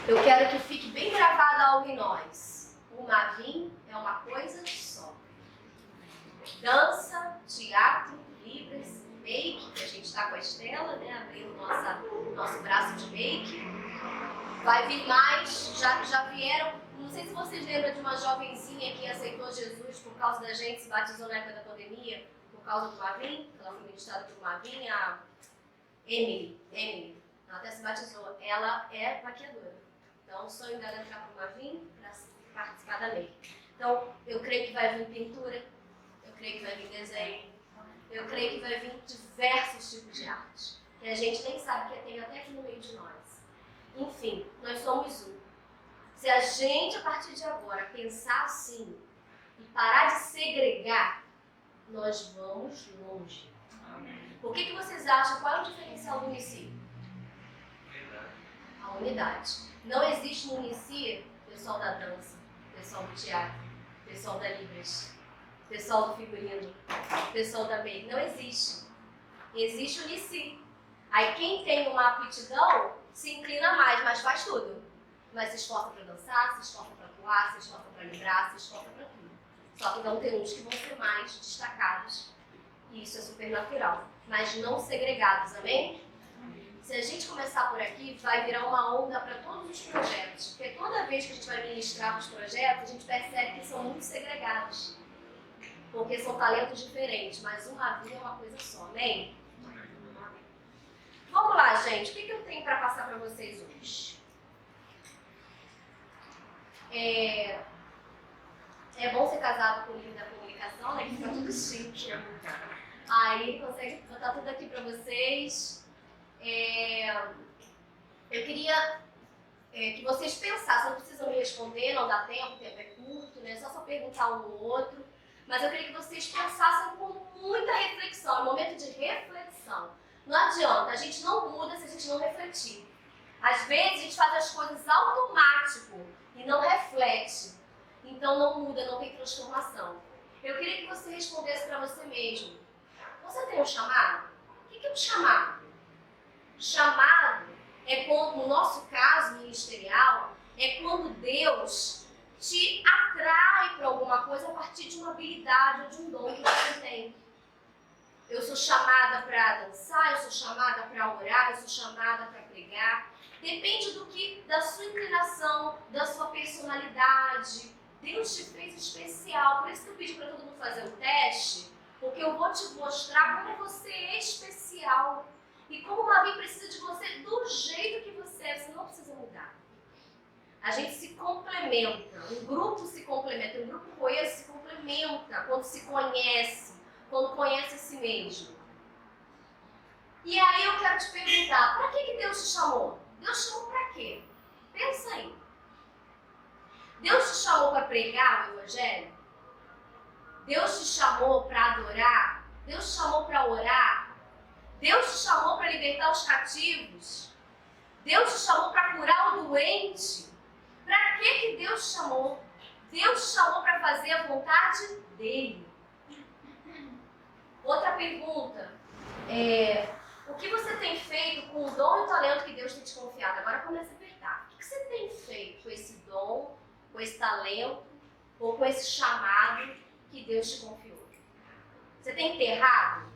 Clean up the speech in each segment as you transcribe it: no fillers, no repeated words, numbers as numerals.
Eu quero que fique bem gravado algo em nós. O Mavim é uma coisa só. Dança, teatro, libras, make, que a gente está com a Estela, né? Abrindo nosso braço de make. Vai vir mais, já vieram. Não sei se vocês lembram de uma jovenzinha que aceitou Jesus por causa da gente, se batizou na época da pandemia, por causa do Mavim. Ela foi ministrada pelo Mavim, a Emily. Ela até se batizou. Ela é maquiadora. Então, o sonho dela é entrar para o Mavim para participar da make. Então, eu creio que vai vir pintura, eu creio que vai vir desenho, eu creio que vai vir diversos tipos de arte. Que a gente nem sabe que tem até aqui no meio de nós. Enfim, nós somos um. Se a gente, a partir de agora, pensar assim e parar de segregar, nós vamos longe. Por que vocês acham? Qual é o diferencial do Unici? A unidade. Não existe no Unici pessoal da dança, pessoal do teatro, pessoal da Libras, pessoal do figurino, pessoal da make. Não existe. Existe o Unici. Aí quem tem uma aptidão se inclina mais, mas faz tudo. Mas se esforça para dançar, se esforça para atuar, se esforça para livrar, se esforça para tudo. Só que não tem uns que vão ser mais destacados. E isso é super natural. Mas não segregados, amém? Se a gente começar por aqui, vai virar uma onda para todos os projetos. Porque toda vez que a gente vai ministrar os projetos, a gente percebe que são muito segregados. Porque são talentos diferentes, mas uma vida é uma coisa só, amém? Vamos lá, gente. O que eu tenho para passar para vocês hoje? É bom ser casado com o livro da comunicação, né? Que fica tudo chique. Aí consegue botar tudo aqui para vocês. Eu queria que vocês pensassem, não precisam me responder, não dá tempo, o tempo é curto, né? Só perguntar um no outro. Mas eu queria que vocês pensassem com muita reflexão, é um momento de reflexão. Não adianta, a gente não muda se a gente não refletir. Às vezes a gente faz as coisas automático e não reflete. Então não muda, não tem transformação. Eu queria que você respondesse para você mesmo. Você tem um chamado? O que é um chamado? Chamado é quando, no nosso caso ministerial, é quando Deus te atrai para alguma coisa a partir de uma habilidade ou de um dom que você tem. Eu sou chamada para dançar, eu sou chamada para orar, eu sou chamada para pregar. Depende da sua inclinação, da sua personalidade. Deus te fez especial. Por isso que eu pedi para todo mundo fazer o teste, porque eu vou te mostrar como você é especial. E como o Mavim precisa de você do jeito que você é. Você não precisa mudar. A gente se complementa. Um grupo se complementa. Um grupo coeso se complementa quando se conhece. Quando conhece a si mesmo. E aí eu quero te perguntar, para que Deus te chamou? Deus te chamou para quê? Pensa aí. Deus te chamou para pregar o Evangelho? Deus te chamou para adorar? Deus te chamou para orar? Deus te chamou para libertar os cativos? Deus te chamou para curar o doente? Para que Deus te chamou? Deus te chamou para fazer a vontade dele. Outra pergunta, o que você tem feito com o dom e o talento que Deus tem te confiado? Agora começa a apertar. O que você tem feito com esse dom, com esse talento ou com esse chamado que Deus te confiou? Você tem enterrado?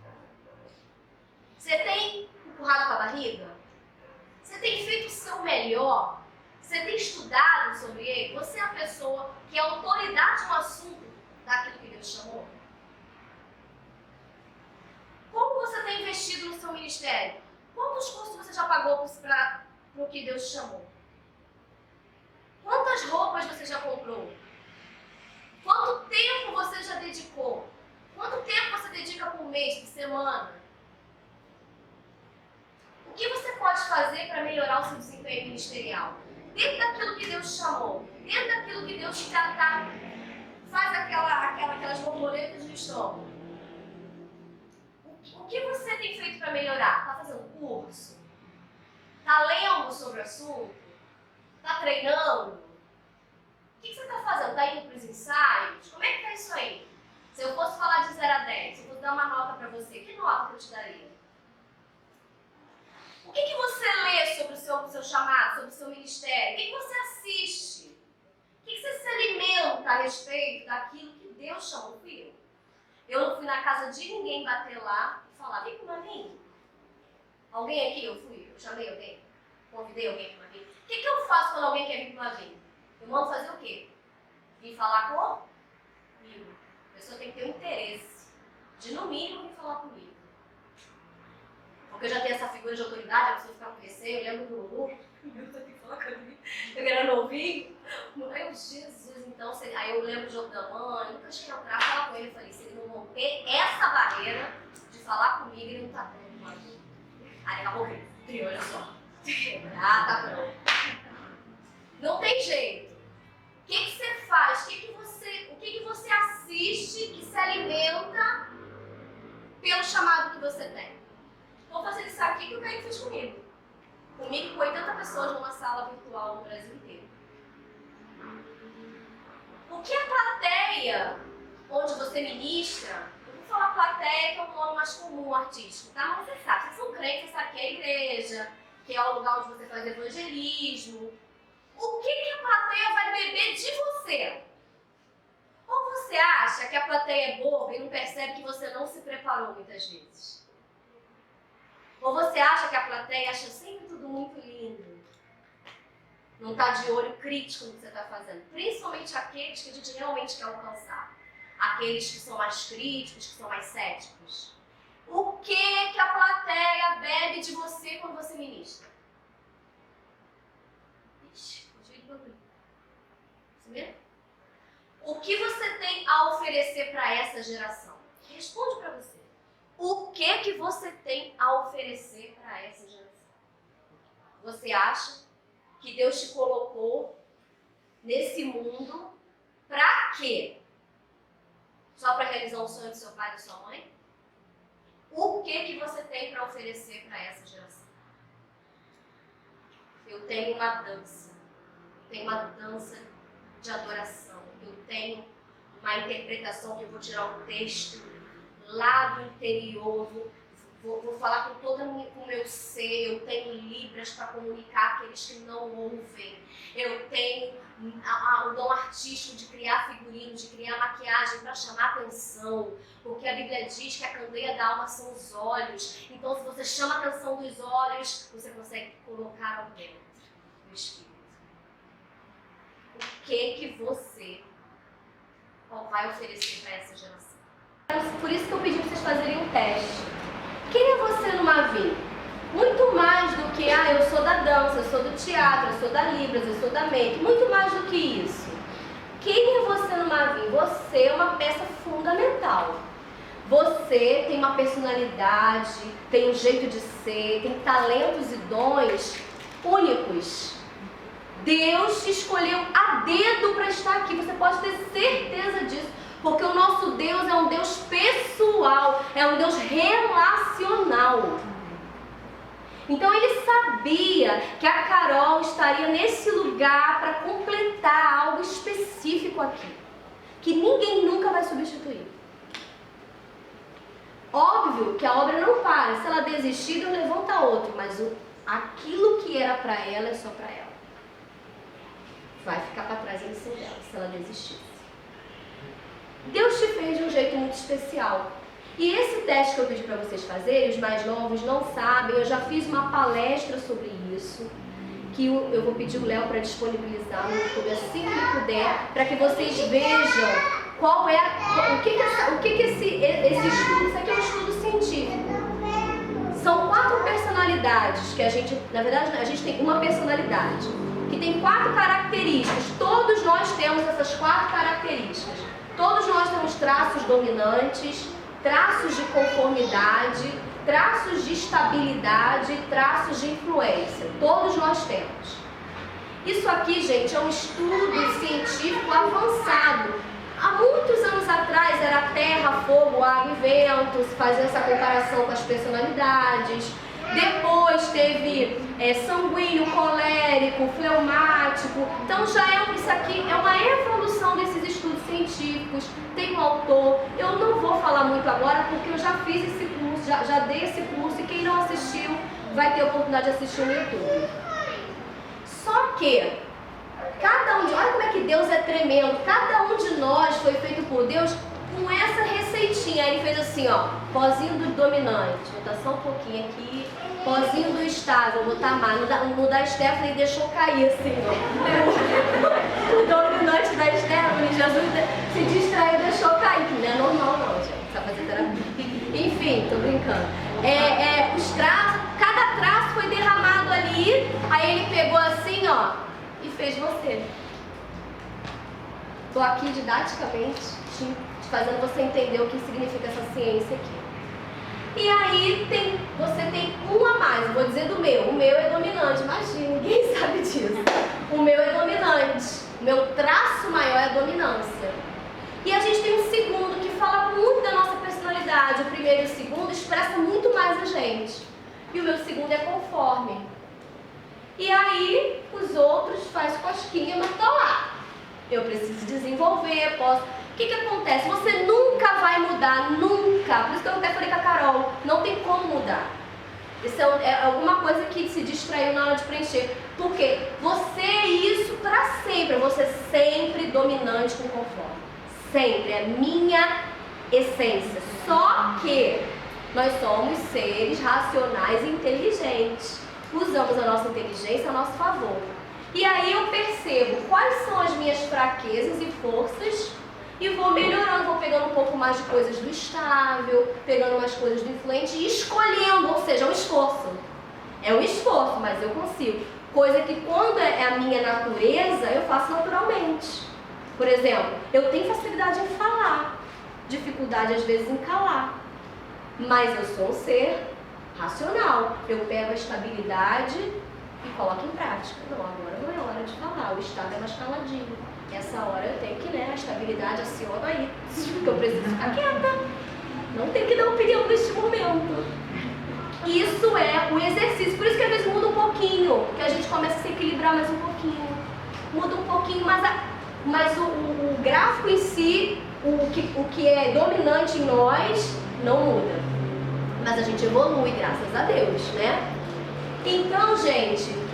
Você tem empurrado com a barriga? Você tem feito o seu melhor? Você tem estudado sobre ele? Você é a pessoa que é autoridade no assunto daquilo que Deus chamou? Como você tem investido no seu ministério? Quantos cursos você já pagou para o que Deus te chamou? Quantas roupas você já comprou? Quanto tempo você já dedicou? Quanto tempo você dedica por mês, por semana? O que você pode fazer para melhorar o seu desempenho ministerial? Dentro daquilo que Deus te chamou, dentro daquilo que Deus te faz aquelas borboletas no estômago. O que você tem feito para melhorar? Está fazendo curso? Está lendo sobre o assunto? Está treinando? O que você está fazendo? Está indo para os ensaios? Como é que está isso aí? Se eu fosse falar de 0 a 10, se eu fosse dar uma nota para você, que nota que eu te daria? O que você lê sobre o seu chamado, sobre o seu ministério? O que respeito daquilo que Deus chamou, fui eu. Eu não fui na casa de ninguém bater lá e falar, vem para uma vinha. Alguém aqui, eu chamei alguém, convidei alguém para uma vinha. O que eu faço quando alguém quer vir para uma vinha? Eu mando fazer o quê? Vir falar comigo. A pessoa tem que ter um interesse de, no mínimo, vir falar comigo. Porque eu já tenho essa figura de autoridade, a pessoa fica com receio, eu lembro do Lulu, eu tenho que falar comigo, eu querendo ouvir. Aí eu, Jesus, então, aí eu lembro do jogo da mãe, nunca cheguei a entrar, falar com ele, eu falei, se ele não romper essa barreira de falar comigo, ele não tá pronto pra mim. Aí acabou que ele, olha só. Ah, tá pronto. Não tem jeito. O que você faz? O que você assiste que se alimenta pelo chamado que você tem? Vou fazer isso aqui que o Kaique fez comigo. Comigo com 80 pessoas numa sala virtual no Brasil inteiro. O que a plateia, onde você ministra, eu vou falar plateia que é o nome mais comum artístico, tá? Mas você sabe, vocês são crentes, você sabe que é a igreja, que é o lugar onde você faz evangelismo. O que a plateia vai beber de você? Ou você acha que a plateia é boba e não percebe que você não se preparou muitas vezes? Ou você acha que a plateia acha sempre tudo muito lindo? Não está de olho crítico no que você está fazendo. Principalmente aqueles que a gente realmente quer alcançar. Aqueles que são mais críticos, que são mais céticos. O que a plateia bebe de você quando você ministra? Ixi, o que você tem a oferecer para essa geração? Responde para você. O que você tem a oferecer para essa geração? Você acha que Deus te colocou nesse mundo para quê? Só para realizar um sonho do seu pai e da sua mãe? O que você tem para oferecer para essa geração? Eu tenho uma dança. Eu tenho uma dança de adoração. Eu tenho uma interpretação que eu vou tirar um texto lá do interior, vou falar com todo o meu ser. Eu tenho libras para comunicar àqueles que não ouvem. Eu tenho o dom artístico de criar figurinos, de criar maquiagem para chamar atenção. Porque a Bíblia diz que a candeia da alma são os olhos. Então, se você chama a atenção dos olhos, você consegue colocar ao dentro do Espírito. O que você vai oferecer para essa geração? Por isso que eu pedi para vocês fazerem um teste. Quem é você numa vinha? Muito mais do que, eu sou da dança, eu sou do teatro, eu sou da Libras, eu sou da make. Muito mais do que isso. Quem é você numa vinha? Você é uma peça fundamental. Você tem uma personalidade, tem um jeito de ser, tem talentos e dons únicos. Deus te escolheu a dedo para estar aqui. Você pode ter certeza disso. Porque o nosso Deus é um Deus pessoal, é um Deus relacional. Então ele sabia que a Carol estaria nesse lugar para completar algo específico aqui, que ninguém nunca vai substituir. Óbvio que a obra não para, se ela desistir, Deus levanta outro, mas aquilo que era para ela é só para ela. Vai ficar para trás a missão dela, se ela desistir. Deus te fez de um jeito muito especial. E esse teste que eu pedi para vocês fazerem, os mais novos não sabem, eu já fiz uma palestra sobre isso, que eu vou pedir o Léo para disponibilizar no YouTube assim que ele puder, para que vocês vejam qual é o que esse estudo, isso aqui é um estudo científico. São 4 personalidades que a gente, na verdade, a gente tem uma personalidade, que tem 4 características. Todos nós temos essas 4 características. Todos nós temos traços dominantes, traços de conformidade, traços de estabilidade, traços de influência. Todos nós temos. Isso aqui, gente, é um estudo científico avançado. Há muitos anos atrás era terra, fogo, água e vento, se fazia essa comparação com as personalidades. Depois teve sanguíneo, colérico, fleumático. Então isso aqui é uma evolução desses estudos científicos. Tem um autor. Eu não vou falar muito agora porque eu já fiz esse curso, já dei esse curso, e quem não assistiu vai ter a oportunidade de assistir no YouTube. Só que olha como é que Deus é tremendo. Cada um de nós foi feito por Deus com essa receitinha. Aí ele fez assim, ó, pozinho do dominante. Vou botar só um pouquinho aqui. Pozinho do estável, vou botar mais. No da Stephanie deixou cair assim, ó. O dominante da Stephanie, Jesus se distraiu e deixou cair. Que não é normal não, gente. Precisa fazer terapia. Enfim, tô brincando. Os traços, cada traço foi derramado ali. Aí ele pegou assim, ó, e fez você. Tô aqui didaticamente te fazendo você entender o que significa essa ciência aqui. E aí você tem um a mais, vou dizer do meu. O meu é dominante, imagina, ninguém sabe disso. O meu é dominante, o meu traço maior é a dominância. E a gente tem um segundo que fala muito da nossa personalidade. O primeiro e o segundo expressa muito mais a gente. E o meu segundo é conforme. E aí os outros faz cosquinha, mas tá lá. Eu preciso desenvolver, posso... O que acontece? Você nunca vai mudar, nunca. Por isso que eu até falei com a Carol, não tem como mudar. Isso é alguma coisa que se distraiu na hora de preencher. Porque você é isso para sempre. Você é sempre dominante com conforme. Sempre. É minha essência. Só que nós somos seres racionais e inteligentes. Usamos a nossa inteligência a nosso favor. E aí eu percebo quais são as minhas fraquezas e forças e vou melhorando, vou pegando um pouco mais de coisas do estável, pegando mais coisas do influente e escolhendo, ou seja, é um esforço. É um esforço, mas eu consigo. Coisa que quando é a minha natureza, eu faço naturalmente. Por exemplo, eu tenho facilidade em falar, dificuldade às vezes em calar. Mas eu sou um ser racional. Eu pego a estabilidade e coloco em prática. Não, agora não é hora de falar, o estado é mais caladinho. Essa hora eu tenho que, a estabilidade aciona aí, porque eu preciso ficar quieta. Não tenho que dar opinião neste momento. Isso é o exercício, por isso que às vezes muda um pouquinho, que a gente começa a se equilibrar mais um pouquinho. Muda um pouquinho, mas o gráfico em si, o que é dominante em nós, não muda. Mas a gente evolui, graças a Deus, né? Então, gente,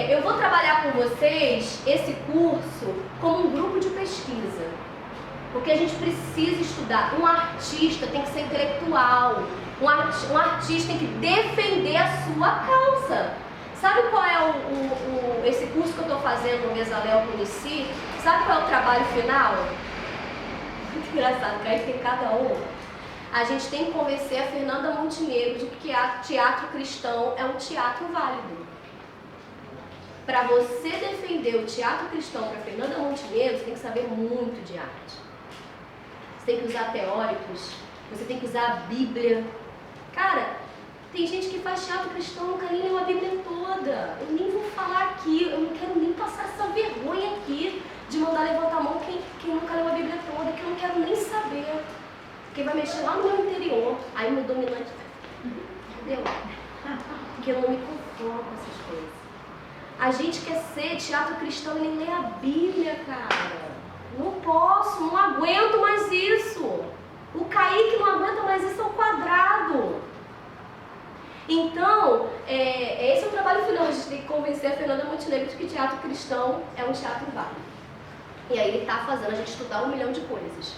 eu vou trabalhar com vocês esse curso como um grupo de pesquisa. Porque a gente precisa estudar. Um artista tem que ser intelectual. Um artista tem que defender a sua causa. Sabe qual é esse curso que eu estou fazendo no Mesalel com o Unici? Sabe qual é o trabalho final? Muito engraçado, que aí tem cada um. A gente tem que convencer a Fernanda Montenegro de que teatro cristão é um teatro válido. Para você defender o teatro cristão para Fernanda Montenegro, você tem que saber muito de arte. Você tem que usar teóricos, você tem que usar a Bíblia. Cara, tem gente que faz teatro cristão, nunca nem leu a Bíblia toda. Eu nem vou falar aqui, eu não quero nem passar essa vergonha aqui de mandar levantar a mão quem nunca leu a Bíblia toda, que eu não quero nem saber. Porque vai mexer lá no meu interior, aí meu dominante, entendeu? Porque eu não me conformo com essas coisas. A gente quer ser teatro cristão e nem ler a Bíblia, cara. Não posso, não aguento mais isso. O Kaique não aguenta mais isso ao quadrado. Então, esse é o trabalho final. A gente tem que convencer a Fernanda Montenegro de que teatro cristão é um teatro válido. E aí ele está fazendo a gente estudar 1 milhão de coisas.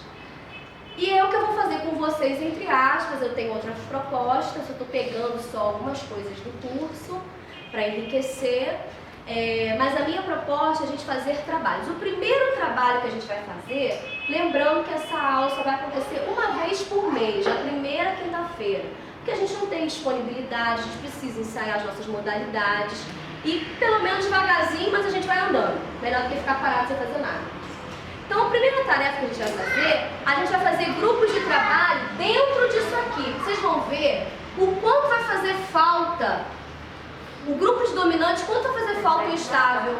E é o que eu vou fazer com vocês, entre aspas. Eu tenho outras propostas, eu estou pegando só algumas coisas do curso para enriquecer. Mas a minha proposta é a gente fazer trabalhos. O primeiro trabalho que a gente vai fazer, lembrando que essa aula só vai acontecer uma vez por mês, na primeira quinta-feira. Porque a gente não tem disponibilidade, a gente precisa ensaiar as nossas modalidades. E pelo menos devagarzinho, mas a gente vai andando. Melhor do que ficar parado sem fazer nada. Então a primeira tarefa que a gente vai fazer grupos de trabalho dentro disso aqui. Vocês vão ver o quanto vai fazer falta. O grupo de dominantes, quanto vai fazer falta um estável?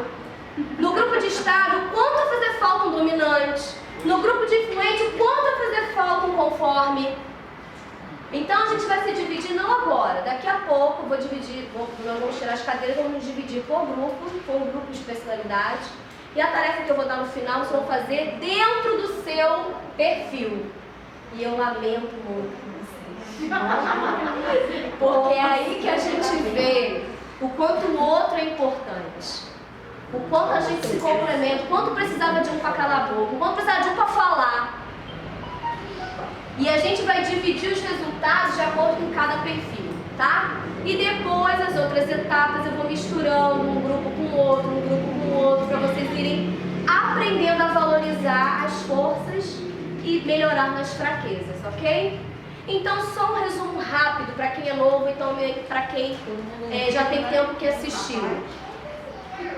No grupo de estável, quanto vai fazer falta um dominante? No grupo de influente, quanto vai fazer falta um conforme? Então a gente vai se dividir, não agora, daqui a pouco nós vamos tirar as cadeiras, vamos dividir por um grupo de personalidade. E a tarefa que eu vou dar no final, vocês vão fazer dentro do seu perfil. E eu lamento muito com vocês. Porque é aí que a gente vê o quanto o outro é importante. o quanto a gente se complementa, o quanto precisava de um para calar a boca, o quanto precisava de um para falar. E a gente vai dividir os resultados de acordo com cada perfil, tá? E depois as outras etapas eu vou misturando um grupo com o outro, um grupo com o outro, para vocês irem aprendendo a valorizar as forças e melhorar nas fraquezas, ok? Então, só um resumo rápido para quem é novo e também para quem já tem tempo que assistiu.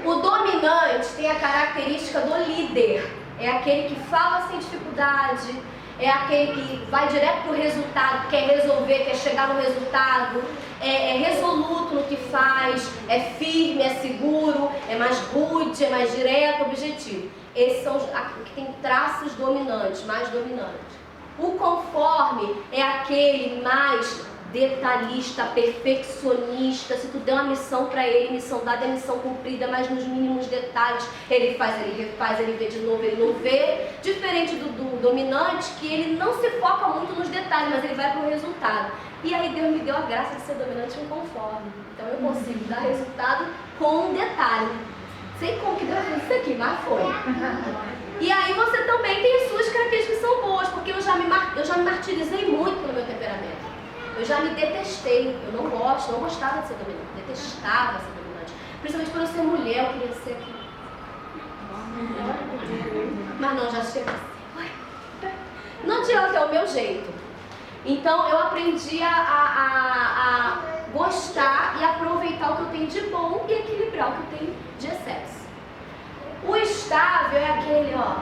O dominante tem a característica do líder. É aquele que fala sem dificuldade, é aquele que vai direto para o resultado, quer resolver, quer chegar no resultado, é resoluto no que faz, é firme, é seguro, é mais rude, é mais direto, objetivo. Esses são os que têm traços dominantes, mais dominantes. O conforme é aquele mais detalhista, perfeccionista. Se tu der uma missão para ele, missão dada é missão cumprida, mas nos mínimos detalhes. Ele faz, ele refaz, ele vê de novo, ele não vê. Diferente do dominante, que ele não se foca muito nos detalhes, mas ele vai para o resultado. E aí Deus me deu a graça de ser dominante e conforme. Então eu consigo dar resultado com um detalhe. Sei como que Deus fez isso aqui, mas foi. E aí você também tem as suas características que são boas, porque eu já me martirizei muito pelo meu temperamento. Eu já me detestei, eu não gostava de ser dominante, detestava ser dominante. Principalmente por eu ser mulher, eu queria ser aqui. Mas não, já chega assim. Não adianta, é o meu jeito. Então eu aprendi a gostar e aproveitar o que eu tenho de bom e equilibrar o que eu tenho de excesso. O estável é aquele, ó,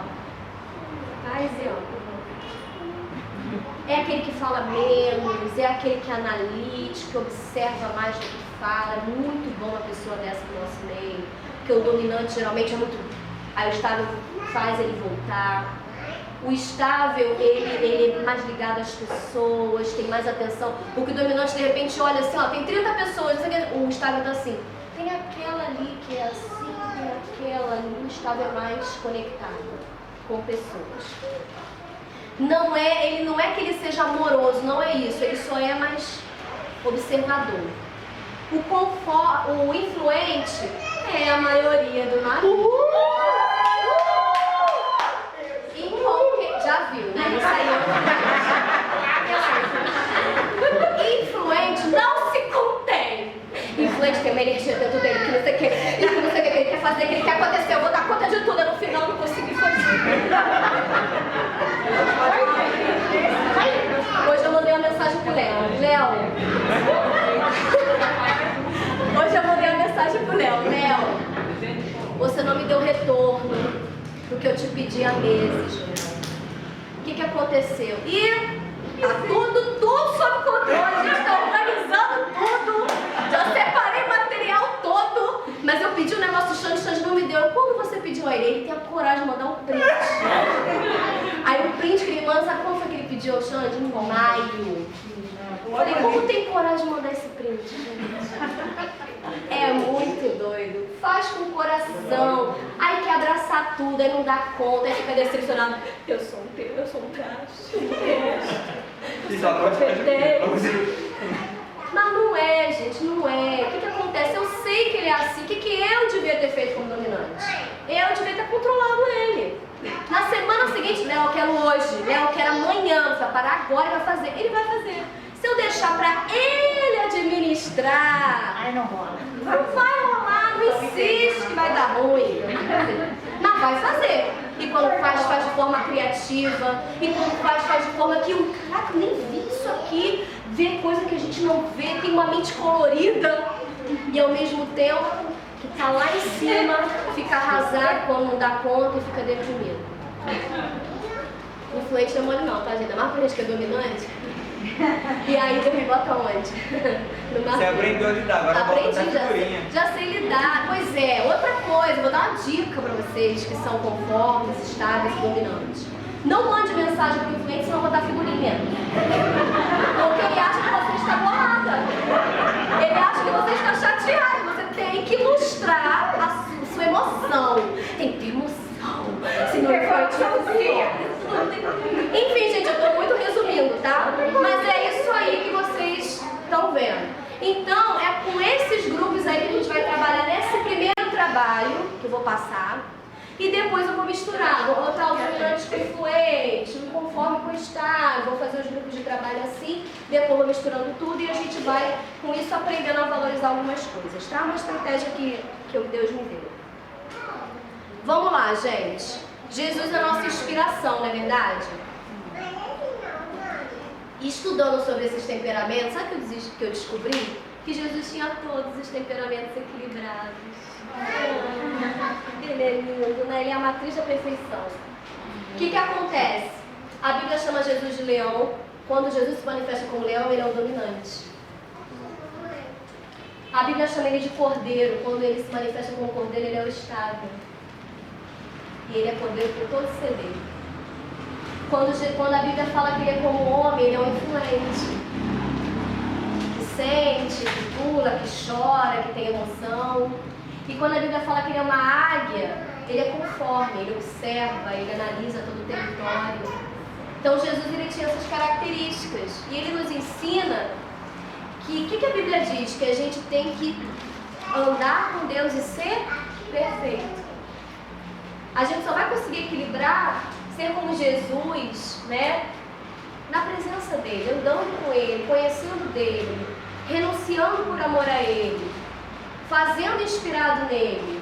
é aquele que fala menos, é aquele que é analítico, que observa mais do que fala. É muito bom uma pessoa dessa no nosso meio, porque o dominante geralmente é muito... Aí o estável faz ele voltar. O estável, ele é mais ligado às pessoas, tem mais atenção. Porque o dominante, de repente, olha assim, ó, tem 30 pessoas, o estável tá assim, tem aquela ali que é assim, tem aquela ali. O estável é mais conectado com pessoas. Ele não é que ele seja amoroso, não é isso, ele só é mais observador. O influente é a maioria do navio. Já viu, né? Isso aí influente não se contém. Influente tem uma energia dentro dele que não sei o que, que ele quer fazer, que ele quer acontecer. Eu vou dar conta de tudo, eu no final não consegui fazer. Hoje eu mandei uma mensagem pro Léo. Hoje eu mandei uma mensagem pro Léo. Você não me deu retorno do que eu te pedi há meses. O que aconteceu? E tá tudo sob controle, a gente está organizando tudo. Já separei o material todo, mas eu pedi um negócio, o Xande não me deu. Quando você pediu a ele tem a coragem de mandar um print. Aí o print que ele manda, sabe como foi que ele pediu ao Xande? Em maio. Eu falei, como tem coragem de mandar esse print, gente? É muito doido. Faz com o coração. Aí quer abraçar tudo, aí não dá conta, aí fica decepcionado. Eu sou um traste. Mas não é, gente, não é. O que acontece? Eu sei que ele é assim. O que eu devia ter feito como dominante? Eu devia ter controlado ele. Na semana seguinte, Léo, eu quero hoje. Léo, eu quero amanhã. Você vai parar agora e vai fazer. Ele vai fazer. Se eu deixar pra ele administrar, aí não rola. Não vai rolar, não insiste que vai dar ruim. Mas vai fazer. E quando faz de forma criativa. E quando faz de forma que o cara nem vi isso aqui. Vê coisa que a gente não vê, tem uma mente colorida. E ao mesmo tempo, que tá lá em cima, fica arrasado quando não dá conta e fica deprimido. Influente não é mole não, tá, gente? É mais pra gente que é dominante. E aí Deus me bota onde? Você aprendeu a lidar, agora aprendi, bota na figurinha. já sei lidar. Pois é, outra coisa, vou dar uma dica pra vocês que são conformes, estáveis e dominantes. Não mande mensagem pro influente, senão eu vou dar figurinha. Porque ele acha que você está bolada. Ele acha que você está chateado. Você tem que ilustrar a sua emoção. Tem que ter emoção. Senão ele vai te fazer. Enfim, gente, eu estou muito resumindo, tá? Mas é isso aí que vocês estão vendo. Então, é com esses grupos aí que a gente vai trabalhar nesse primeiro trabalho, que eu vou vou passar. E depois eu vou misturar, vou botar o dominante com o influente, conforme com o estágio, vou fazer os grupos de trabalho assim, depois vou misturando tudo e a gente vai, com isso, aprendendo a valorizar algumas coisas, tá? Uma estratégia que Deus me deu. Vamos lá, gente. Jesus é a nossa inspiração, não é verdade? E estudando sobre esses temperamentos, sabe o que eu descobri? Que Jesus tinha todos os temperamentos equilibrados. Ele é lindo, né? Ele é a matriz da perfeição. O que acontece? A Bíblia chama Jesus de leão. Quando Jesus se manifesta como leão, ele é o dominante. A Bíblia chama ele de cordeiro. Quando ele se manifesta como cordeiro, ele é o estável. E ele é cordeiro por todo ser dele. Quando a Bíblia fala que ele é como homem, ele é um influente. Que sente, que pula, que chora, que tem emoção. E quando a Bíblia fala que ele é uma águia, ele é conforme, ele observa, ele analisa todo o território. Então Jesus ele tinha essas características. E ele nos ensina que, o que a Bíblia diz? Que a gente tem que andar com Deus e ser perfeito. A gente só vai conseguir equilibrar, ser como Jesus, né? Na presença dele, andando com ele, conhecendo dele, renunciando por amor a ele, fazendo inspirado nele,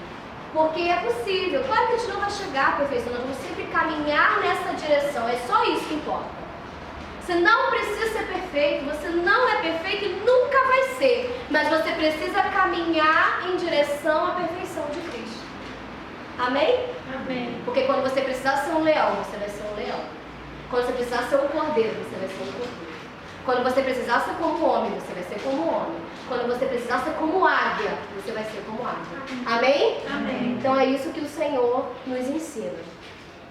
porque é possível. Claro que a gente não vai chegar à perfeição, nós vamos sempre caminhar nessa direção, é só isso que importa. Você não precisa ser perfeito, você não é perfeito e nunca vai ser, mas você precisa caminhar em direção à perfeição de Cristo. Amém? Amém. Porque quando você precisar ser um leão, você vai ser um leão. Quando você precisar ser um cordeiro, você vai ser um cordeiro. Quando você precisar ser como homem, você vai ser como homem. Quando você precisar ser como águia, você vai ser como águia. Amém? Amém. Então é isso que o Senhor nos ensina.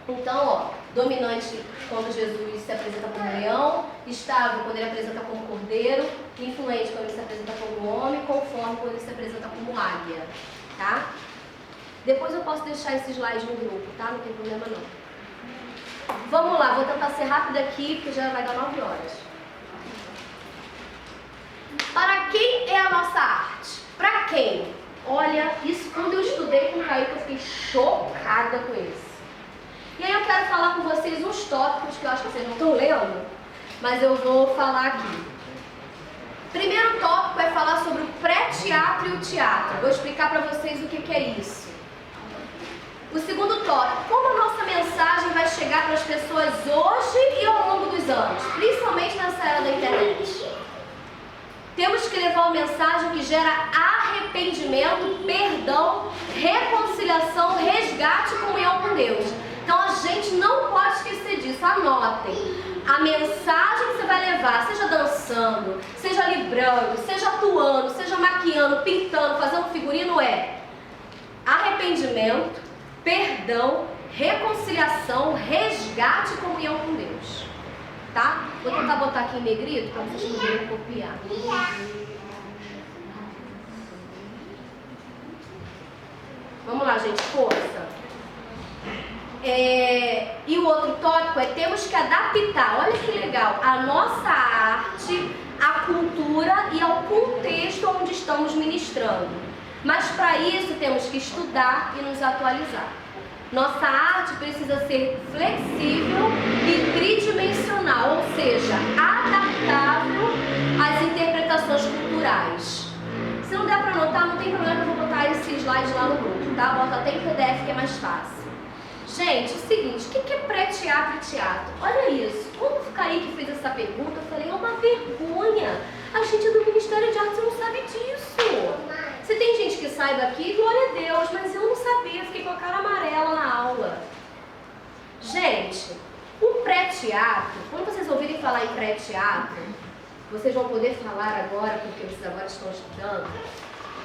Então, ó, dominante quando Jesus se apresenta como leão, estável quando ele apresenta como cordeiro, influente quando ele se apresenta como homem, conforme quando ele se apresenta como águia. Tá? Depois eu posso deixar esse slide no grupo, tá? Não tem problema não. Vamos lá, vou tentar ser rápida aqui, porque já vai dar 9 horas. Para quem é a nossa arte? Para quem? Olha, isso quando eu estudei com o Kaique, eu fiquei chocada com isso. E aí eu quero falar com vocês uns tópicos que eu acho que vocês não estão lendo, mas eu vou falar aqui. Primeiro tópico é falar sobre o pré-teatro e o teatro. Vou explicar para vocês o que é isso. O segundo tópico, como a nossa mensagem vai chegar para as pessoas hoje e ao longo dos anos, principalmente nessa era da internet. Temos que levar uma mensagem que gera arrependimento, perdão, reconciliação, resgate e comunhão com Deus. Então a gente não pode esquecer disso, anotem. A mensagem que você vai levar, seja dançando, seja librando, seja atuando, seja maquiando, pintando, fazendo figurino, é arrependimento, perdão, reconciliação, resgate e comunhão com Deus. Tá? Vou tentar botar aqui em negrito para vocês poderem copiar. Vamos lá, gente, força. E o outro tópico é temos que adaptar, olha que legal, a nossa arte, à cultura e ao contexto onde estamos ministrando. Mas para isso temos que estudar e nos atualizar. Nossa arte precisa ser flexível e tridimensional, ou seja, adaptável às interpretações culturais. Se não der para anotar, não tem problema, eu vou botar esse slide lá no grupo, tá? Bota até em PDF que é mais fácil. Gente, é o seguinte, o que é pré-teatro e teatro? Olha isso, quando o Kaique fez essa pergunta, eu falei, é uma vergonha. A gente do Ministério de Artes não sabe disso. Se tem gente que saiba aqui, glória a Deus, mas eu não sabia, fiquei com a cara amarela na aula. Gente, o pré-teatro, quando vocês ouvirem falar em pré-teatro, vocês vão poder falar agora, porque vocês agora estão estudando.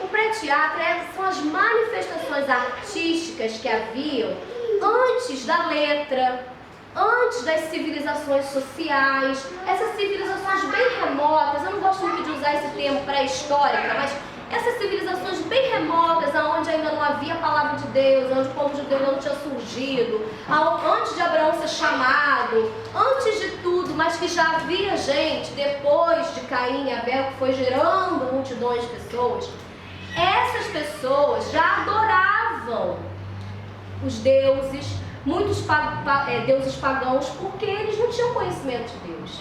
O pré-teatro são as manifestações artísticas que haviam antes da letra, antes das civilizações sociais, essas civilizações bem remotas. Eu não gosto muito de usar esse termo pré-histórica, mas essas civilizações bem remotas, onde ainda não havia a palavra de Deus, onde o povo judeu não tinha surgido, antes de Abraão ser chamado, antes de tudo, mas que já havia gente, depois de Caim e Abel, que foi gerando multidões de pessoas. Essas pessoas já adoravam os deuses, muitos deuses pagãos, porque eles não tinham conhecimento de Deus.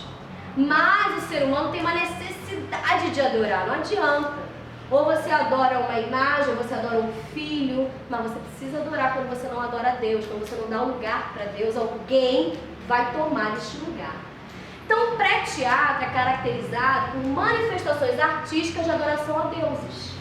Mas o ser humano tem uma necessidade de adorar, não adianta. Ou você adora uma imagem, ou você adora um filho, mas você precisa adorar quando você não adora a Deus, quando você não dá um lugar para Deus, alguém vai tomar este lugar. Então, o pré-teatro é caracterizado por manifestações artísticas de adoração a deuses.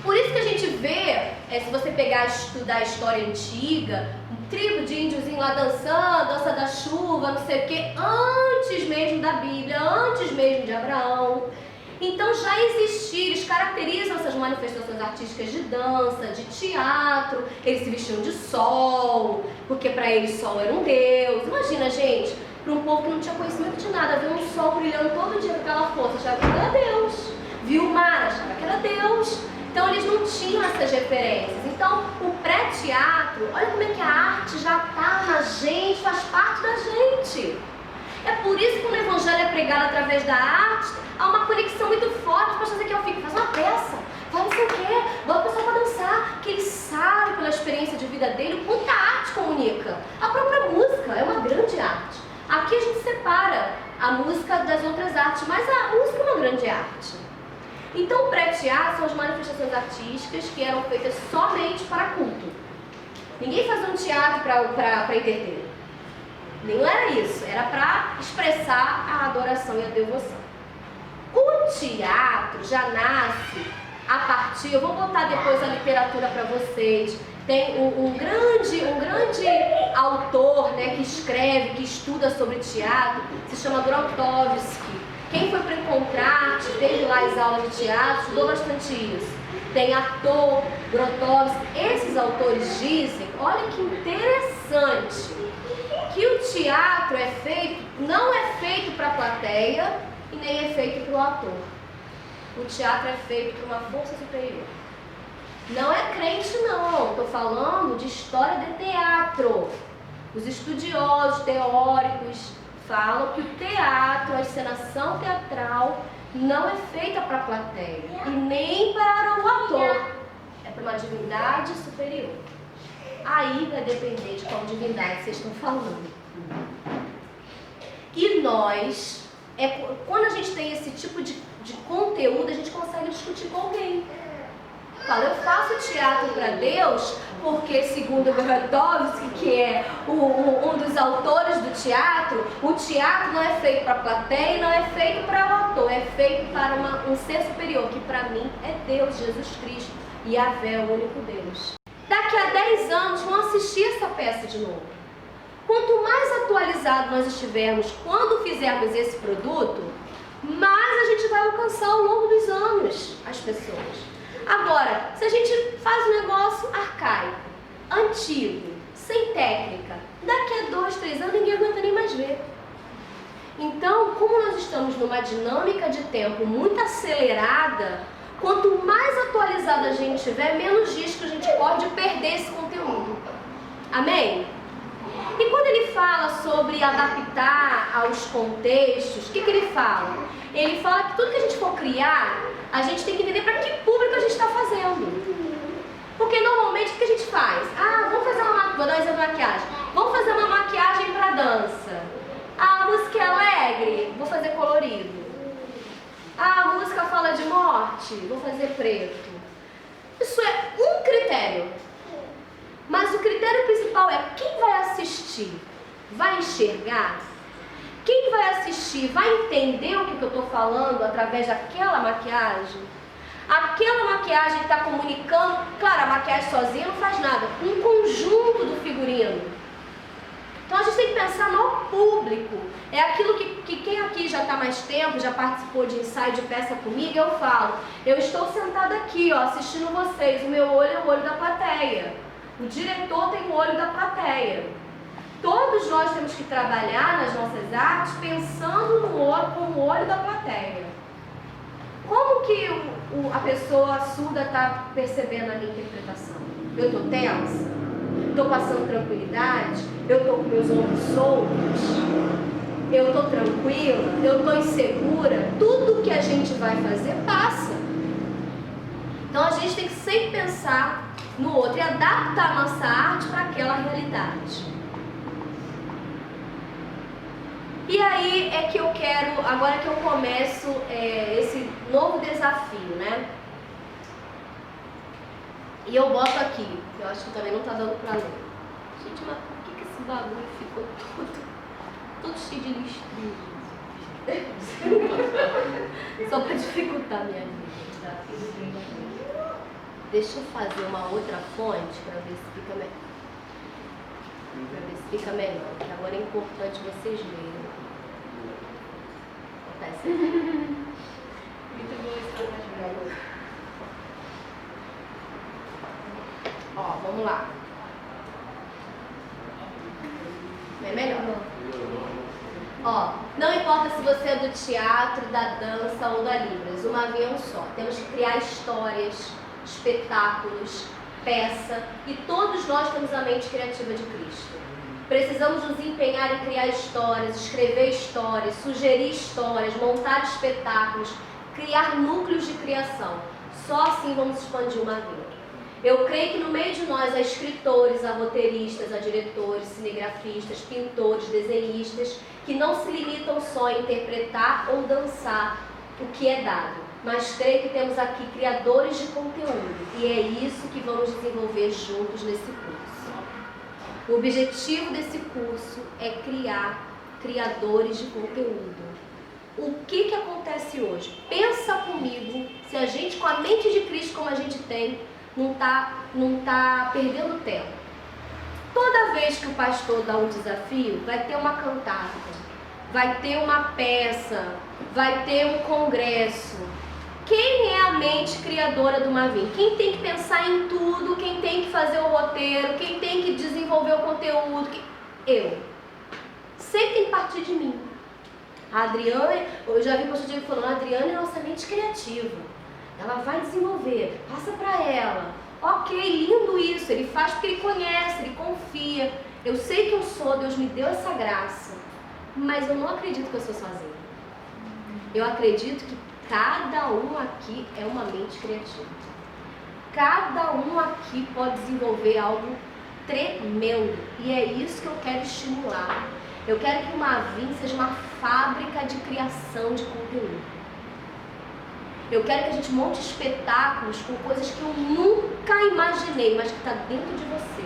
Por isso que a gente vê, se você pegar e estudar a história antiga, um tribo de índiozinho lá dançando, dança da chuva, não sei o quê, antes mesmo da Bíblia, antes mesmo de Abraão. Então já existiram, eles caracterizam essas manifestações artísticas de dança, de teatro, eles se vestiam de sol, porque para eles sol era um deus. Imagina, gente, para um povo que não tinha conhecimento de nada, ver um sol brilhando todo dia com aquela força, achava que era Deus. Viu o mar, achava que era Deus. Então eles não tinham essas referências. Então o pré-teatro, olha como é que a arte já está na gente, faz parte da gente. É por isso que quando o evangelho é pregado através da arte, há uma conexão muito forte. O pastor Ezequiel fica, faz uma peça, faz não sei o quê, bota o pessoal para dançar, que ele sabe pela experiência de vida dele o quanto a arte comunica. A própria música é uma grande arte. Aqui a gente separa a música das outras artes, mas a música é uma grande arte. Então o pré-teatro são as manifestações artísticas que eram feitas somente para culto. Ninguém fazia um teatro para entreter. Nem era isso, era para expressar a adoração e a devoção. O teatro já nasce a partir, eu vou botar depois a literatura para vocês, tem um grande autor, né, que escreve, que estuda sobre teatro, se chama Grotowski. Quem foi para encontrar, teve lá as aulas de teatro, estudou bastante isso. Tem ator, Grotowski, esses autores dizem, olha que interessante, que o teatro não é feito para a plateia e nem é feito para o ator. O teatro é feito por uma força superior. Não é crente não, estou falando de história de teatro. Os estudiosos, teóricos, falam que o teatro, a encenação teatral, não é feita para a plateia e nem para o ator. É para uma divindade superior. Aí vai depender de qual divindade vocês estão falando. E nós, quando a gente tem esse tipo de conteúdo, a gente consegue discutir com alguém. Fala, eu faço teatro para Deus porque, segundo Grotowski, que é um dos autores do teatro, o teatro não é feito para a plateia e não é feito para o ator, é feito para um ser superior, que para mim é Deus, Jesus Cristo, e Yahvé é o único Deus. Daqui a 10 anos vão assistir essa peça de novo. Quanto mais atualizado nós estivermos quando fizermos esse produto, mais a gente vai alcançar ao longo dos anos as pessoas. Agora, se a gente faz um negócio arcaico, antigo, sem técnica, daqui a 2, 3 anos ninguém aguenta nem mais ver. Então, como nós estamos numa dinâmica de tempo muito acelerada, quanto mais atualizada a gente tiver, menos risco a gente pode perder esse conteúdo. Amém? E quando ele fala sobre adaptar aos contextos, o que ele fala? Ele fala que tudo que a gente for criar, a gente tem que entender para que público a gente está fazendo. Porque normalmente o que a gente faz? Vamos fazer vou dar um exemplo de maquiagem. Vamos fazer uma maquiagem para dança. A música é alegre, vou fazer colorido. A música fala de morte, vou fazer preto. Isso é um critério. Mas o critério principal é quem vai assistir, vai enxergar? Quem vai assistir vai entender o que eu estou falando através daquela maquiagem? Aquela maquiagem está comunicando, claro, a maquiagem sozinha não faz nada, um conjunto do figurino. Então a gente tem que pensar no público. É aquilo que quem aqui já está mais tempo, já participou de ensaio de peça comigo, eu falo, eu estou sentada aqui, assistindo vocês, o meu olho é o olho da plateia. O diretor tem o olho da plateia. Todos nós temos que trabalhar nas nossas artes pensando com o olho da plateia. Como que a pessoa surda está percebendo a minha interpretação? Eu estou tensa? Estou passando tranquilidade? Eu estou com meus ombros soltos? Eu estou tranquila? Eu estou insegura? Tudo que a gente vai fazer passa. Então a gente tem que sempre pensar no outro e adaptar a nossa arte para aquela realidade. E aí é que eu quero, agora que eu começo esse novo desafio, né? E eu boto aqui, eu acho que também não tá dando pra ler. Gente, mas por que esse bagulho ficou todo cheio de listrinhos? Só pra dificultar a minha vida, tá? Deixa eu fazer uma outra fonte pra ver se fica melhor. Que agora é importante vocês lerem. Acontece. Muito bom esse Ó, vamos lá. É melhor. Ó, não importa se você é do teatro, da dança ou da Libras, uma avião só. Temos que criar histórias, espetáculos, peça, e todos nós temos a mente criativa de Cristo. Precisamos nos empenhar em criar histórias, escrever histórias, sugerir histórias, montar espetáculos, criar núcleos de criação. Só assim vamos expandir uma vida. Eu creio que no meio de nós há escritores, há roteiristas, há diretores, cinegrafistas, pintores, desenhistas, que não se limitam só a interpretar ou dançar o que é dado, mas creio que temos aqui criadores de conteúdo, e é isso que vamos desenvolver juntos nesse curso. O objetivo desse curso é criar criadores de conteúdo. O que acontece hoje? Pensa comigo, se a gente, com a mente de Cristo como a gente tem, não tá perdendo tempo. Toda vez que o pastor dá um desafio, vai ter uma cantata, vai ter uma peça, vai ter um congresso. Quem é a mente criadora do Mavim? Quem tem que pensar em tudo, quem tem que fazer o roteiro, quem tem que desenvolver o conteúdo? Eu. Sempre tem que partir de mim. A Adriana, eu já vi o pastor Diego falando, a Adriana é nossa mente criativa. Ela vai desenvolver, passa para ela. Ok, lindo isso, ele faz porque ele conhece, ele confia. Eu sei que eu sou, Deus me deu essa graça. Mas eu não acredito que eu sou sozinha. Eu acredito que cada um aqui é uma mente criativa. Cada um aqui pode desenvolver algo tremendo. E é isso que eu quero estimular. Eu quero que o Mavim seja uma fábrica de criação de conteúdo. Eu quero que a gente monte espetáculos com coisas que eu nunca imaginei, mas que está dentro de você.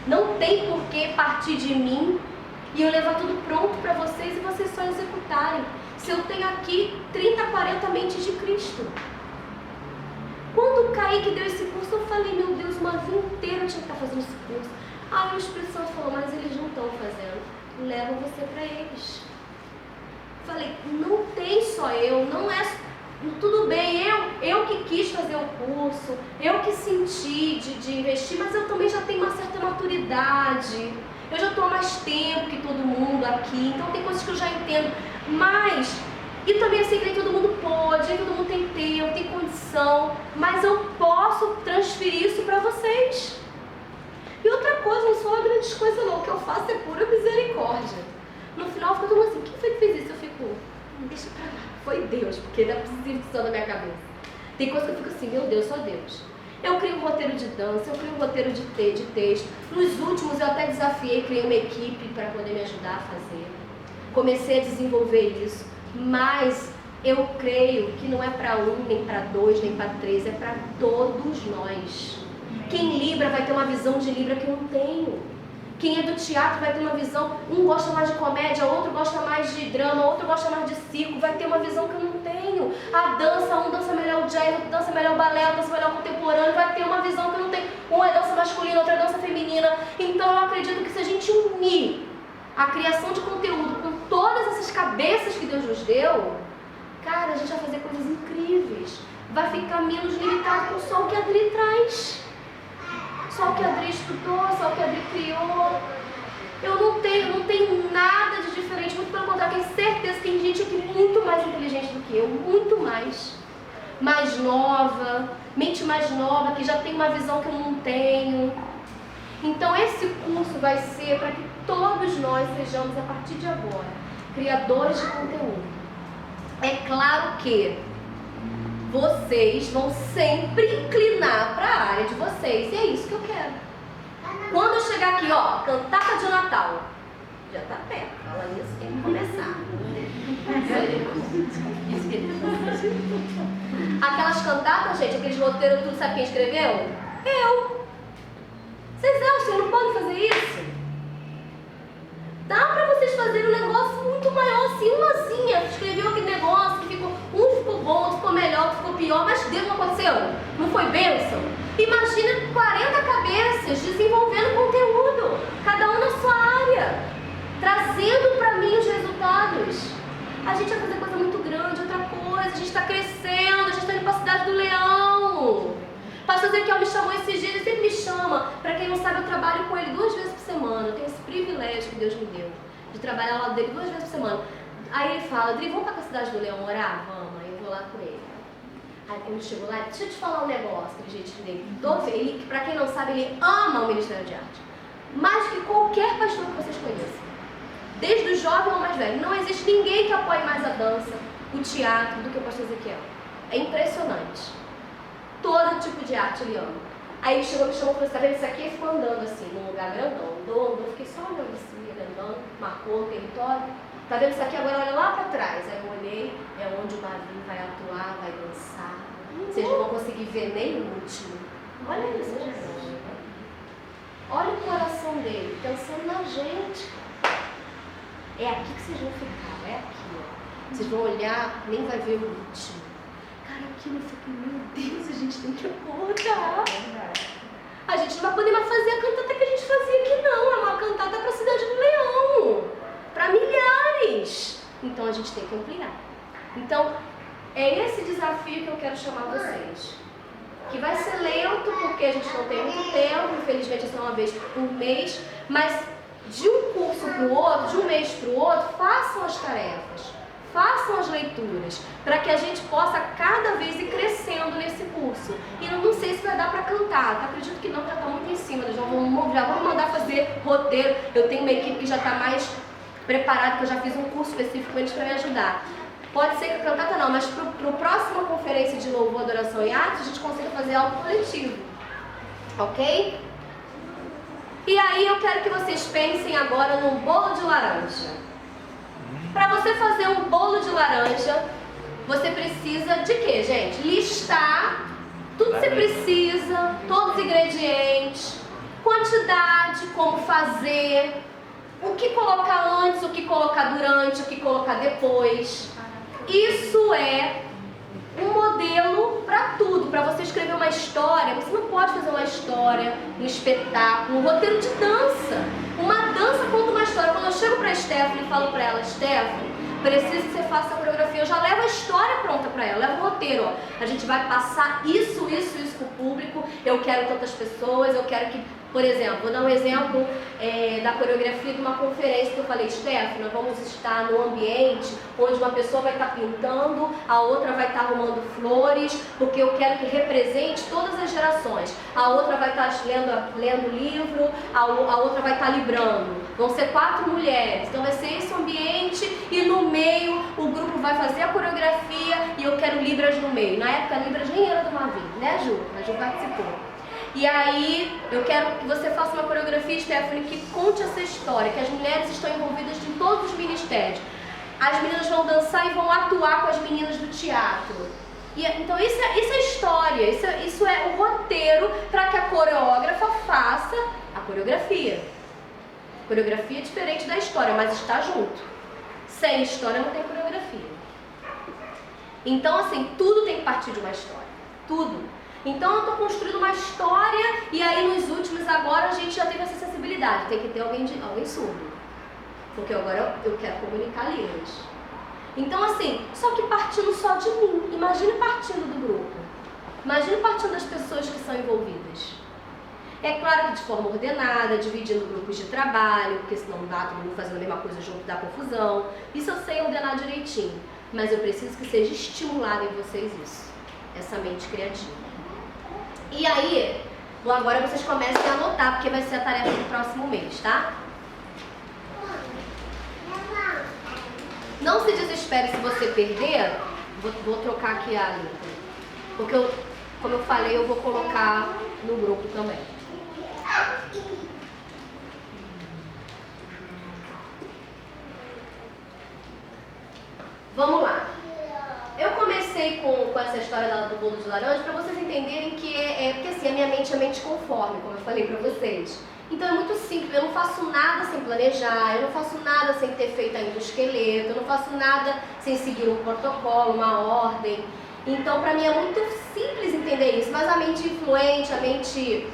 Não tem por que partir de mim e eu levar tudo pronto para vocês e vocês só executarem. Se eu tenho aqui 30, 40 mentes de Cristo. Quando o Kaique deu esse curso, eu falei, meu Deus, uma vida inteira eu tinha que estar fazendo esse curso. Aí o Espírito Santo falou, mas eles não estão fazendo. Levam você para eles. Falei, não tem só eu, não é... Tudo bem, eu que quis fazer o curso, eu que senti de investir, mas eu também já tenho uma certa maturidade. Eu já estou há mais tempo que todo mundo aqui, então tem coisas que eu já entendo. Mas, e também eu sei que nem todo mundo pode, nem todo mundo tem tempo, tem condição, mas eu posso transferir isso para vocês. E outra coisa, não sou uma grande coisa não, o que eu faço é pura misericórdia. No final fica todo mundo assim, quem foi que fez isso? Eu fico, deixa pra lá, foi Deus, porque não é possível que só na minha cabeça. Tem coisa que eu fico assim, meu Deus, só Deus. Eu crio um roteiro de dança, eu crio um roteiro de texto. Nos últimos eu até desafiei, criei uma equipe para poder me ajudar a fazer. Comecei a desenvolver isso, mas eu creio que não é para um, nem para dois, nem para três, é para todos nós. Quem Libra vai ter uma visão de Libra que eu não tenho. Quem é do teatro vai ter uma visão, um gosta mais de comédia, outro gosta mais de drama, outro gosta mais de circo, vai ter uma visão que eu não tenho. A dança, um dança melhor o jazz, outro dança melhor o balé, outro dança melhor o contemporâneo, vai ter uma visão que eu não tenho. Um é dança masculina, outro é dança feminina. Então eu acredito que se a gente unir a criação de conteúdo com todas essas cabeças que Deus nos deu, cara, a gente vai fazer coisas incríveis. Vai ficar menos limitado com só o que a Adri traz. Só o que a Adri estudou, só o que a Adri criou. Eu não tenho nada de diferente, muito pelo contrário, tenho certeza que tem gente aqui muito mais inteligente do que eu, muito mais. Mais nova, mente mais nova, que já tem uma visão que eu não tenho. Então esse curso vai ser para que todos nós sejamos, a partir de agora, criadores de conteúdo. É claro que vocês vão sempre inclinar para a área de vocês. E é isso que eu quero. Quando eu chegar aqui, ó, cantata de Natal, já tá perto. Fala nisso, tem que começar. Aquelas cantatas, gente, aqueles roteiros, tudo, sabe quem escreveu? Eu. Vocês acham que não podem fazer isso? Dá pra vocês fazerem um negócio muito maior, assim, umazinha. Escreveu aquele negócio que ficou, um ficou bom, outro ficou melhor, outro ficou pior, mas Deus não aconteceu. Não foi bênção? Imagina 40 cabeças desenvolvendo conteúdo, cada um na sua área, trazendo pra mim os resultados. A gente vai fazer coisa muito grande, outra coisa, a gente está crescendo, a gente está indo para a Cidade do Leão. Pastor Ezequiel me chamou esses dias, ele sempre me chama. Para quem não sabe, eu trabalho com ele 2 vezes por semana. Eu tenho esse privilégio que Deus me deu, de trabalhar ao lado dele 2 vezes por semana. Aí ele fala, Adri, vamos para a Cidade do Leão orar? Vamos, aí eu vou lá com ele. Aí quando eu chego lá, deixa eu te falar um negócio, aquele jeitinho dele. Ele, para quem não sabe, ele ama o Ministério de Arte. Mais que qualquer pastor que vocês conheçam. Desde o jovem ao mais velho. Não existe ninguém que apoie mais a dança, o teatro, do que o pastor Ezequiel. É impressionante. Todo tipo de arte ele ama. Aí ele chegou, me chamou e falou, tá vendo isso aqui? Ele ficou andando assim, num lugar grandão. Andou, fiquei só olhando assim, ele andando, marcou o território. Tá vendo isso aqui? Agora olha lá pra trás. Aí eu olhei, é onde o Mavinho vai atuar, vai dançar. Vocês não vão conseguir ver nem o último. Olha isso, gente. Olha o coração dele, pensando na gente. É aqui que vocês vão ficar, é aqui, ó. Vocês vão olhar, nem vai ver o último. Cara, aquilo eu fiquei, meu Deus, a gente tem que acordar. A gente não vai poder mais fazer a cantata que a gente fazia aqui, não. É uma cantata para a Cidade do Leão, para milhares. Então a gente tem que ampliar. Então, é esse desafio que eu quero chamar vocês. Que vai ser lento, porque a gente não tem muito tempo, infelizmente é só uma vez por mês, mas de um curso para o outro, de um mês para o outro, façam as tarefas, façam as leituras, para que a gente possa cada vez ir crescendo nesse curso. E eu não sei se vai dar para cantar, tá? Acredito que não, já está muito em cima, já vamos mandar fazer roteiro. Eu tenho uma equipe que já está mais preparada, que eu já fiz um curso específico com eles para me ajudar. Pode ser que a cantata não, mas para a próxima conferência de louvor, adoração e arte, a gente consiga fazer algo coletivo, ok? E aí eu quero que vocês pensem agora num bolo de laranja. Para você fazer um bolo de laranja, você precisa de quê, gente? Listar tudo que você precisa, todos os ingredientes, quantidade, como fazer, o que colocar antes, o que colocar durante, o que colocar depois. Isso é um modelo para tudo. Para você escrever uma história, você não pode fazer uma história, um espetáculo, um roteiro de dança. Uma dança conta uma história. Quando eu chego para a Stephanie e falo para ela, Stephanie, preciso que você faça a coreografia, eu já levo a história pronta para ela, levo o roteiro, ó. A gente vai passar isso para o público, eu quero tantas pessoas, eu quero que, por exemplo, vou dar um exemplo da coreografia de uma conferência que eu falei, Stephanie, nós vamos estar no ambiente onde uma pessoa vai estar pintando, a outra vai estar arrumando flores, porque eu quero que represente todas as gerações. A outra vai estar lendo livro, a outra vai estar librando. Vão ser 4 mulheres, então vai ser esse ambiente e no meio o grupo vai fazer a coreografia e eu quero Libras no meio. Na época a Libras nem era do Marvin, né, Ju? A Ju participou. E aí, eu quero que você faça uma coreografia, Stephanie, que conte essa história, que as mulheres estão envolvidas em todos os ministérios. As meninas vão dançar e vão atuar com as meninas do teatro. Então isso é história, isso é o roteiro para que a coreógrafa faça a coreografia. Coreografia é diferente da história, mas está junto. Sem história não tem coreografia. Então, assim, tudo tem que partir de uma história. Tudo. Então eu estou construindo uma história e aí nos últimos agora a gente já teve essa acessibilidade. Tem que ter alguém surdo. Porque agora eu quero comunicar línguas. Então assim, só que partindo só de mim. Imagine partindo do grupo. Imagine partindo das pessoas que são envolvidas. É claro que de forma ordenada, dividindo grupos de trabalho, porque senão não dá todo mundo fazendo a mesma coisa junto, dá confusão. Isso eu sei ordenar direitinho. Mas eu preciso que seja estimulado em vocês isso. Essa mente criativa. E aí, agora vocês comecem a anotar, porque vai ser a tarefa do próximo mês, tá? Não se desespere se você perder. Vou trocar aqui a letra. Porque, como eu falei, eu vou colocar no grupo também. Vamos lá. Eu comecei com essa história do bolo de laranja para vocês entenderem que porque assim, a minha mente é mente conforme, como eu falei para vocês. Então é muito simples, eu não faço nada sem planejar, eu não faço nada sem ter feito ainda o esqueleto, eu não faço nada sem seguir um protocolo, uma ordem. Então para mim é muito simples entender isso, mas a mente influente, a mente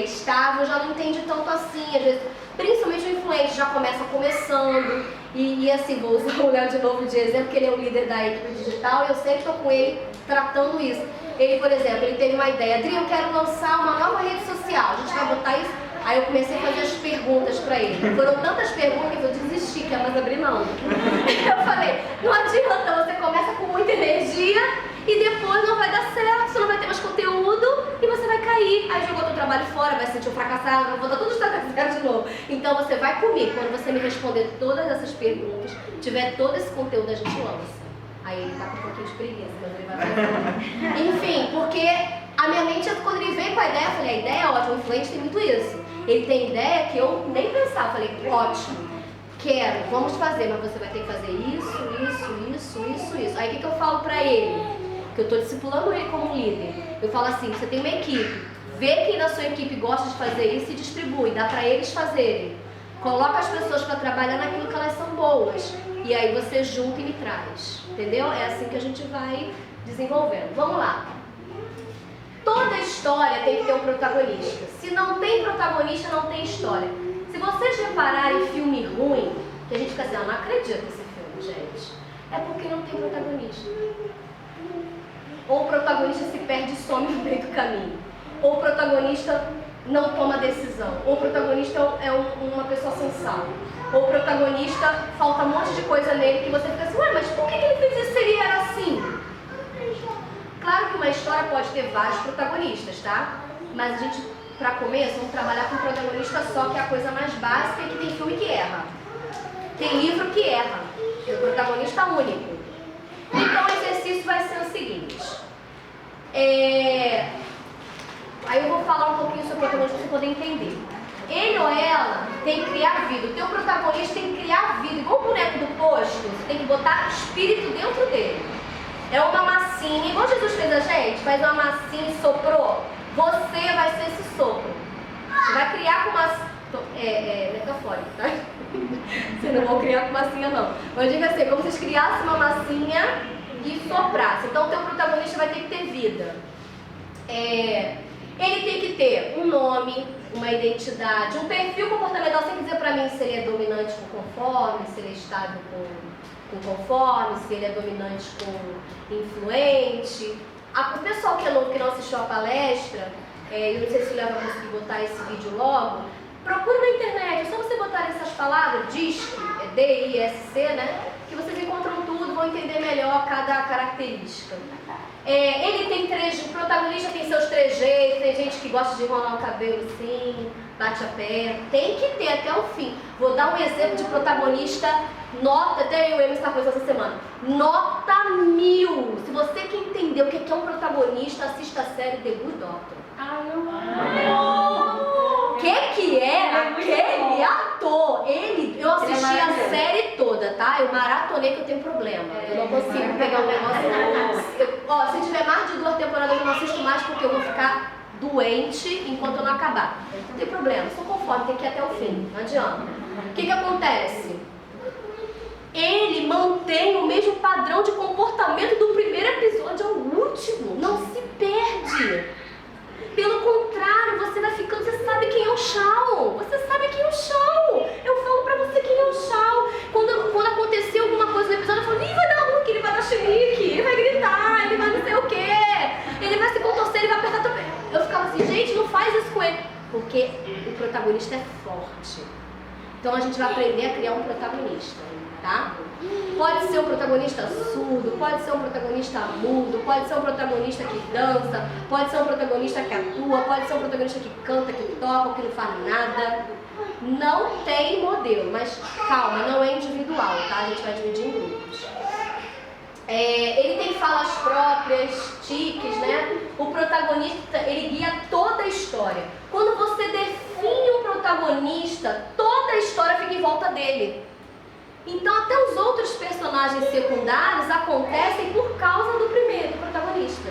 estável já não entende tanto assim, às vezes, principalmente o influente já começa começando. E assim, vou usar o Léo de novo de exemplo, porque ele é o líder da equipe digital e eu sempre estou com ele tratando isso. Ele, por exemplo, ele teve uma ideia, Adri, eu quero lançar uma nova rede social, a gente vai botar isso. Aí eu comecei a fazer as perguntas para ele. Foram tantas perguntas que eu desisti, que mais abrir mão. Eu falei, não adianta, você começa com muita energia e depois não vai dar certo, você não vai ter mais conteúdo e você vai cair. Aí jogou teu trabalho fora, vai se sentir um fracassado, vai botar tudo de novo. Então você vai comigo, quando você me responder todas essas perguntas, tiver todo esse conteúdo, a gente lança. Aí ele tá com um pouquinho de preguiça, mas ele vai fazer. Enfim, porque a minha mente, quando ele veio com a ideia, eu falei, a ideia é ótima, o influente tem muito isso. Ele tem ideia que eu nem pensava, falei, ótimo, quero, vamos fazer, mas você vai ter que fazer isso. Aí o que eu falo pra ele? Que eu tô discipulando ele como líder. Eu falo assim, você tem uma equipe, vê quem da sua equipe gosta de fazer isso e distribui, dá pra eles fazerem. Coloca as pessoas para trabalhar naquilo que elas são boas. E aí você junta e me traz. Entendeu? É assim que a gente vai desenvolvendo. Vamos lá. Toda história tem que ter um protagonista. Se não tem protagonista, não tem história. Se vocês repararem filme ruim, que a gente fica assim, não acredito nesse filme, gente. É porque não tem protagonista. Ou o protagonista se perde e some no meio do caminho. Ou o protagonista não toma decisão. Ou o protagonista é uma pessoa sem sal. Ou o protagonista, falta um monte de coisa nele que você fica assim, ué, mas por que ele fez isso se ele era assim? Claro que uma história pode ter vários protagonistas, tá? Mas a gente, pra começo, vamos trabalhar com um protagonista só, que é a coisa mais básica, e que tem filme que erra. Tem livro que erra. Tem o protagonista único. Então o exercício vai ser o seguinte. Aí eu vou falar um pouquinho sobre o protagonista para você poder entender. Ele ou ela tem que criar vida. O teu protagonista tem que criar vida. Igual o boneco do posto, você tem que botar espírito dentro dele. É uma massinha, igual Jesus fez a gente, faz uma massinha e soprou. Você vai ser esse sopro. Você vai criar com massinha. Metafórico, tá? Vocês não vão criar com massinha, não. Mas diga assim, como se vocês criassem uma massinha e soprassem. Então o teu protagonista vai ter que ter vida. Ele tem que ter um nome, uma identidade, um perfil comportamental. Você tem que dizer pra mim se ele é dominante com conforme, se ele é estável com conforme, se ele é dominante com influente. O pessoal que é novo, que não assistiu a palestra, eu não sei se o Léo vai conseguir botar esse vídeo logo, procura na internet, é só você botar essas palavras, DISC, D-I-S-C, né? Que vocês encontram tudo, vão entender melhor cada característica. Ele tem o protagonista tem seus trejeitos, tem gente que gosta de enrolar o cabelo assim, bate a perna, tem que ter até o fim. Vou dar um exemplo de protagonista, nota, até eu está com isso essa semana, nota 1000. Se você quer entender o que é um protagonista, assista a série The Good Doctor. Que é aquele ator? Eu assisti a série toda, tá? Eu maratonei que eu tenho problema. Eu não consigo pegar um negócio. Se tiver mais de 2 temporadas eu não assisto mais porque eu vou ficar doente enquanto eu não acabar. Não tem problema, sou conforme, tem que ir até o fim, não adianta. O que acontece? Ele mantém o mesmo padrão de comportamento do primeiro episódio ao último, não se perde. Pelo contrário, você vai ficando, você sabe quem é o Shawn. Você sabe quem é o Shawn. Eu falo pra você quem é o Shawn. Quando aconteceu alguma coisa no episódio, eu falo, vai dar ruim, que ele vai dar chilique, ele vai gritar, ele vai não sei o quê. Ele vai se contorcer, ele vai apertar teu pé. Eu ficava assim, gente, não faz isso com ele. Porque o protagonista é forte. Então a gente vai aprender a criar um protagonista, tá? Pode ser um protagonista surdo, pode ser um protagonista mudo, pode ser um protagonista que dança, pode ser um protagonista que atua, pode ser um protagonista que canta, que toca, que não faz nada. Não tem modelo, mas calma, não é individual, tá? A gente vai dividir em grupos. Ele tem falas próprias, tiques, né? O protagonista, ele guia toda a história. Quando você define um protagonista, toda a história fica em volta dele. Então até os outros personagens secundários acontecem por causa do primeiro, do protagonista.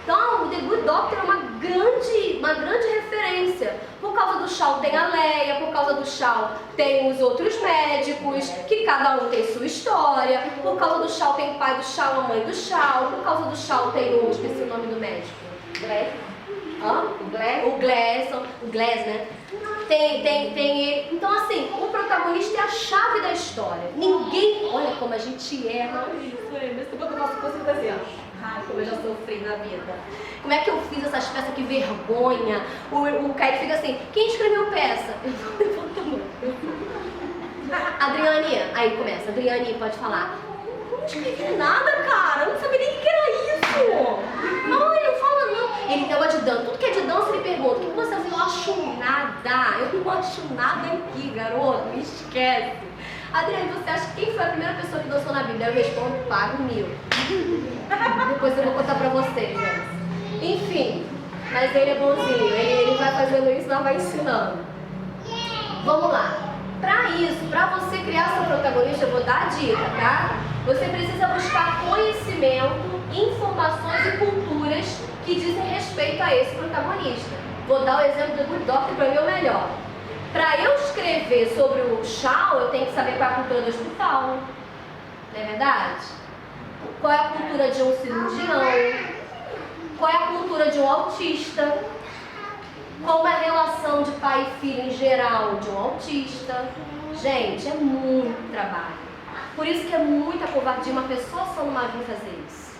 Então o The Good Doctor é uma grande referência. Por causa do Shaw tem a Leia, por causa do Shaw tem os outros médicos, que cada um tem sua história. Por causa do Shaw tem o pai do Shaw, a mãe do Shaw. Por causa do Shaw tem o, esqueci o nome do médico. O Glass, né? Tem ele. Então assim, o protagonista é a chave da história. Ninguém, olha como a gente erra. Como eu faço coisa assim, ó. Ai, como eu já sofri na vida. Como é que eu fiz essas peças? Que vergonha. O Kaique fica assim, quem escreveu peça? Eu não levanto a mão. Adriane, aí começa, Adriane, pode falar. Eu não escrevi nada, cara. Eu não sabia nem o que era isso. Não, ele não fala não. Ele negócio de dança. Tudo que é de dança ele pergunta. O que você faz? Eu não acho nada. Eu não acho nada aqui, garoto. Me esquece. Adriane, você acha que quem foi a primeira pessoa que dançou na Bíblia? Eu respondo, pago 1000. Depois eu vou contar pra vocês, né? Enfim, mas ele é bonzinho. Ele vai fazendo isso, não vai ensinando. Vamos lá. Pra isso, pra você criar seu protagonista, eu vou dar a dica, tá? Você precisa buscar conhecimento, informações e culturas que dizem respeito a esse protagonista. Vou dar o exemplo do Good Doctor, pra mim é o melhor. Para eu escrever sobre o Shaw, eu tenho que saber qual é a cultura do hospital. Não é verdade? Qual é a cultura de um cirurgião? Qual é a cultura de um autista? Qual é a relação de pai e filho em geral de um autista? Gente, é muito trabalho. Por isso que é muita covardia uma pessoa só não vai vir fazer isso.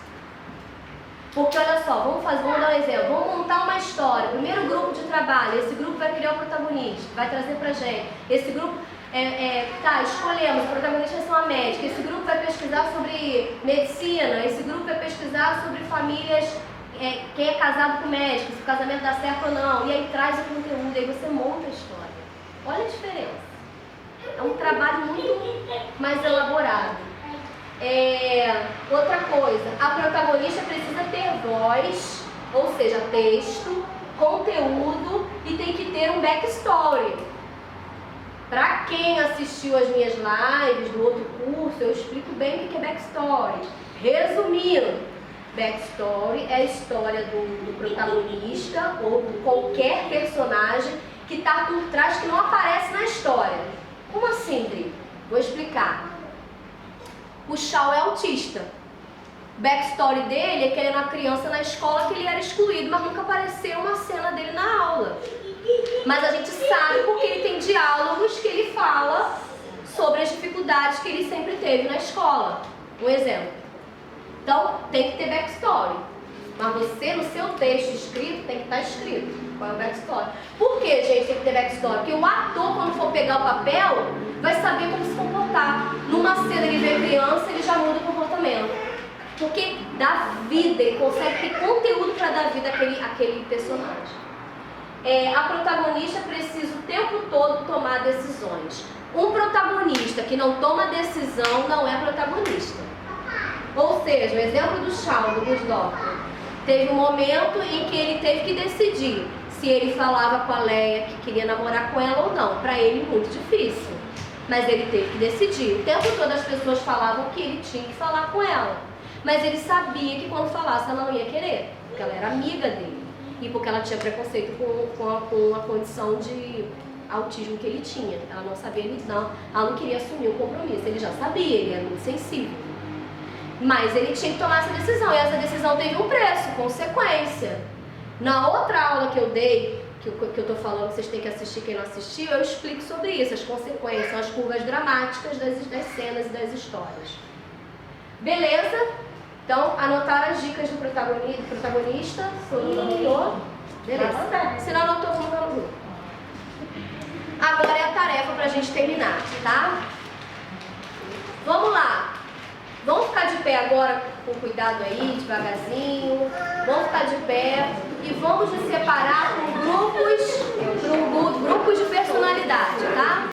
Porque olha só, vamos dar um exemplo, vamos montar uma história, primeiro grupo de trabalho, esse grupo vai criar o protagonista, vai trazer pra gente, esse grupo, escolhemos, o protagonista vai ser uma médica, esse grupo vai pesquisar sobre medicina, esse grupo vai pesquisar sobre famílias, quem é casado com médico, se o casamento dá certo ou não, e aí traz o conteúdo, aí você monta a história. Olha a diferença, é um trabalho muito mais elaborado. Outra coisa, a protagonista precisa ter voz, ou seja, texto, conteúdo e tem que ter um backstory. Para quem assistiu as minhas lives do outro curso, eu explico bem o que é backstory. Resumindo, backstory é a história do protagonista ou de qualquer personagem que está por trás, que não aparece na história. Como assim, Dri? Vou explicar. O Shaw é autista. O backstory dele é que ele era uma criança na escola que ele era excluído, mas nunca apareceu uma cena dele na aula. Mas a gente sabe porque ele tem diálogos que ele fala sobre as dificuldades que ele sempre teve na escola. Um exemplo. Então, tem que ter backstory. Mas você, no seu texto escrito, tem que estar escrito qual é o backstory. Por que, gente, tem que ter backstory? Porque o ator, quando for pegar o papel, vai saber como se comportar. Numa cena ele vê criança, ele já muda o comportamento. Porque dá vida, ele consegue ter conteúdo para dar vida àquele personagem. A protagonista precisa o tempo todo tomar decisões. Um protagonista que não toma decisão não é protagonista. Ou seja, o exemplo do Shaw, do Good Doctor, teve um momento em que ele teve que decidir se ele falava com a Leia que queria namorar com ela ou não. Para ele, muito difícil. Mas ele teve que decidir. O tempo todo as pessoas falavam que ele tinha que falar com ela. Mas ele sabia que quando falasse ela não ia querer, porque ela era amiga dele. E porque ela tinha preconceito com a condição de autismo que ele tinha. Ela não sabia, ela não queria assumir o compromisso. Ele já sabia, ele era muito sensível. Mas ele tinha que tomar essa decisão. E essa decisão teve um preço, consequência. Na outra aula que eu dei, que eu tô falando, vocês têm que assistir, quem não assistiu, eu explico sobre isso, as consequências, as curvas dramáticas das cenas e das histórias. Beleza? Então, anotaram as dicas do protagonista, todo mundo anotou? Beleza. Se não anotou, vamos lá no grupo. Agora é a tarefa pra gente terminar, tá? Vamos lá. Vamos ficar de pé agora, com cuidado aí, devagarzinho. Vamos ficar de pé e vamos nos separar por grupos de personalidade, tá?